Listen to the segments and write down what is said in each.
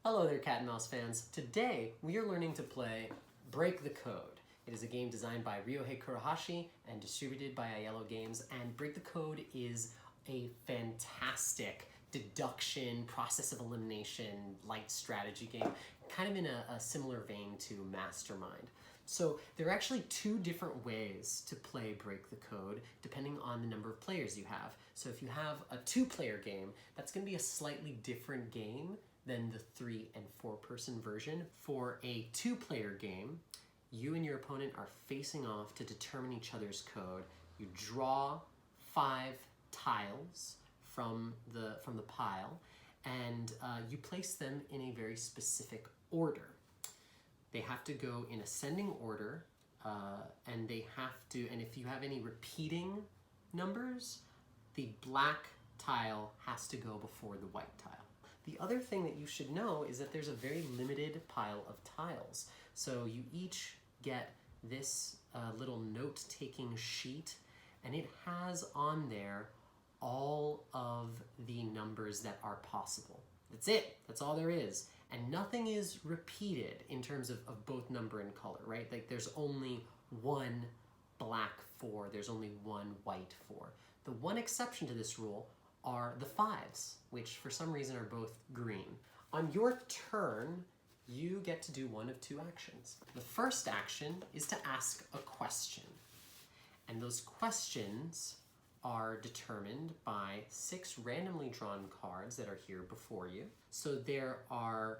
Hello there, Cat and Mouse fans. Today, we are learning to play Break the Code. It is a game designed by Ryohei Kurohashi and distributed by Aiello Games, and Break the Code is a fantastic deduction, process of elimination, light strategy game, kind of in a similar vein to Mastermind. So there are actually two different ways to play Break the Code depending on the number of players you have. So if you have a two-player game, that's going to be a slightly different game than the 3- and 4-person version. For a two-player game, you and your opponent are facing off to determine each other's code. You draw 5 tiles from the pile, and you place them in a very specific order. They have to go in ascending order, and they have to, and if you have any repeating numbers, the black tile has to go before the white tile. The other thing that you should know is that there's a very limited pile of tiles. So you each get this little note-taking sheet, and it has on there all of the numbers that are possible. That's it. That's all there is. And nothing is repeated in terms of both number and color, right? Like there's only one black 4, there's only one white 4. The one exception to this rule are the 5s, which for some reason are both green. On your turn, you get to do one of 2 actions. The first action is to ask a question. And those questions are determined by 6 randomly drawn cards that are here before you. So there are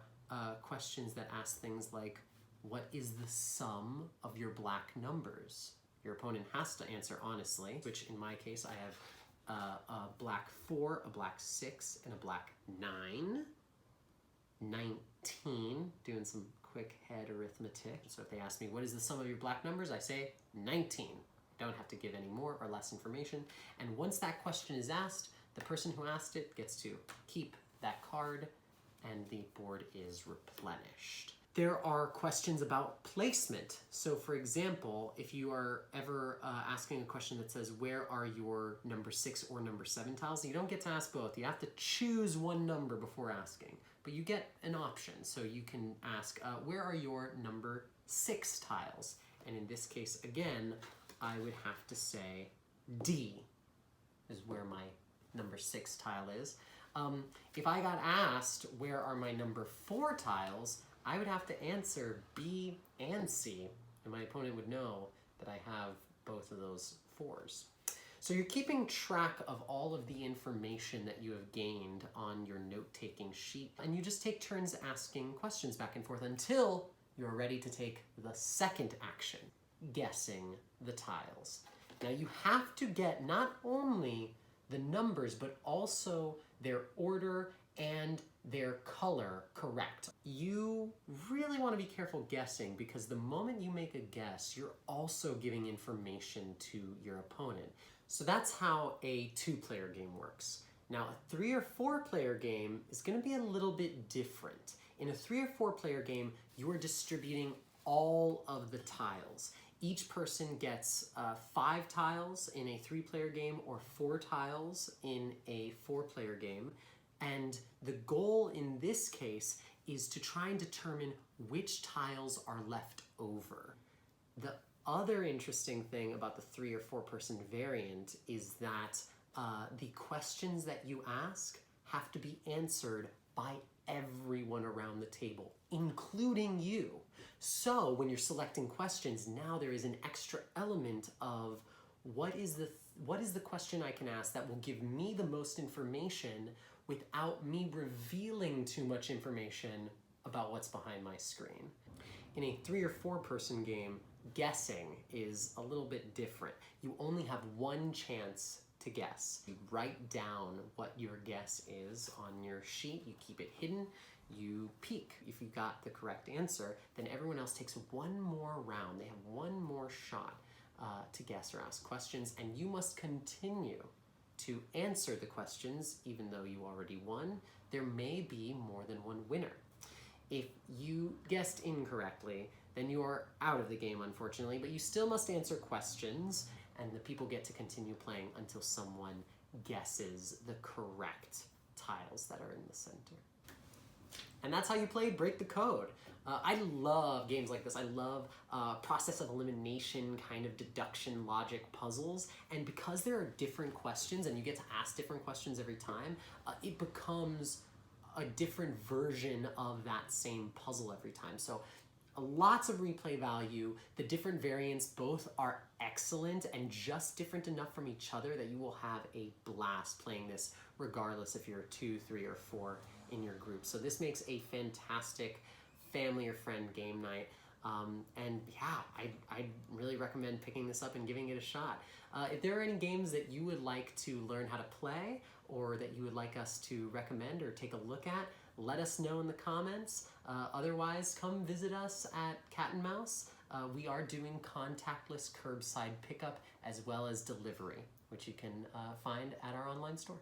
questions that ask things like, what is the sum of your black numbers? Your opponent has to answer honestly, which in my case I have a black 4, a black 6, and a black 9. 19, doing some quick head arithmetic. So if they ask me, what is the sum of your black numbers? I say 19. Don't have to give any more or less information. And once that question is asked, the person who asked it gets to keep that card, and the board is replenished. There are questions about placement. So for example, if you are ever asking a question that says, where are your number 6 or number 7 tiles? You don't get to ask both. You have to choose one number before asking, but you get an option. So you can ask, where are your number 6 tiles? And in this case, again, I would have to say D is where my number 6 tile is. If I got asked, where are my number 4 tiles? I would have to answer B and C, and my opponent would know that I have both of those 4s. So you're keeping track of all of the information that you have gained on your note-taking sheet, and you just take turns asking questions back and forth until you're ready to take the second action, guessing the tiles. Now you have to get not only the numbers, but also their order and their color correct. You really want to be careful guessing, because the moment you make a guess, you're also giving information to your opponent. So that's how a 2-player game works. Now a 3- or 4-player game is going to be a little bit different. In a 3- or 4-player game, you are distributing all of the tiles. Each person gets 5 tiles in a 3-player game or 4 tiles in a 4-player game. And the goal in this case is to try and determine which tiles are left over. The other interesting thing about the 3- or 4-person variant is that the questions that you ask have to be answered by everyone around the table, including you. So when you're selecting questions, now there is an extra element of what is the question I can ask that will give me the most information without me revealing too much information about what's behind my screen. In a 3- or 4-person game, guessing is a little bit different. You only have one chance to guess. You write down what your guess is on your sheet, you keep it hidden, you peek. If you got the correct answer, then everyone else takes one more round. They have one more shot to guess or ask questions, and you must continue to answer the questions even though you already won. There may be more than one winner. If you guessed incorrectly, then you are out of the game, unfortunately, but you still must answer questions, and the people get to continue playing until someone guesses the correct tiles that are in the center. And that's how you play Break the Code. I love games like this. I love process of elimination, kind of deduction logic puzzles. And because there are different questions and you get to ask different questions every time, it becomes a different version of that same puzzle every time. So lots of replay value. The different variants both are excellent and just different enough from each other that you will have a blast playing this regardless if you're 2, 3, or 4 in your group. So this makes a fantastic family or friend game night. And yeah, I'd really recommend picking this up and giving it a shot. If there are any games that you would like to learn how to play or that you would like us to recommend or take a look at, let us know in the comments. Otherwise, come visit us at Cat and Mouse. We are doing contactless curbside pickup as well as delivery, which you can find at our online store.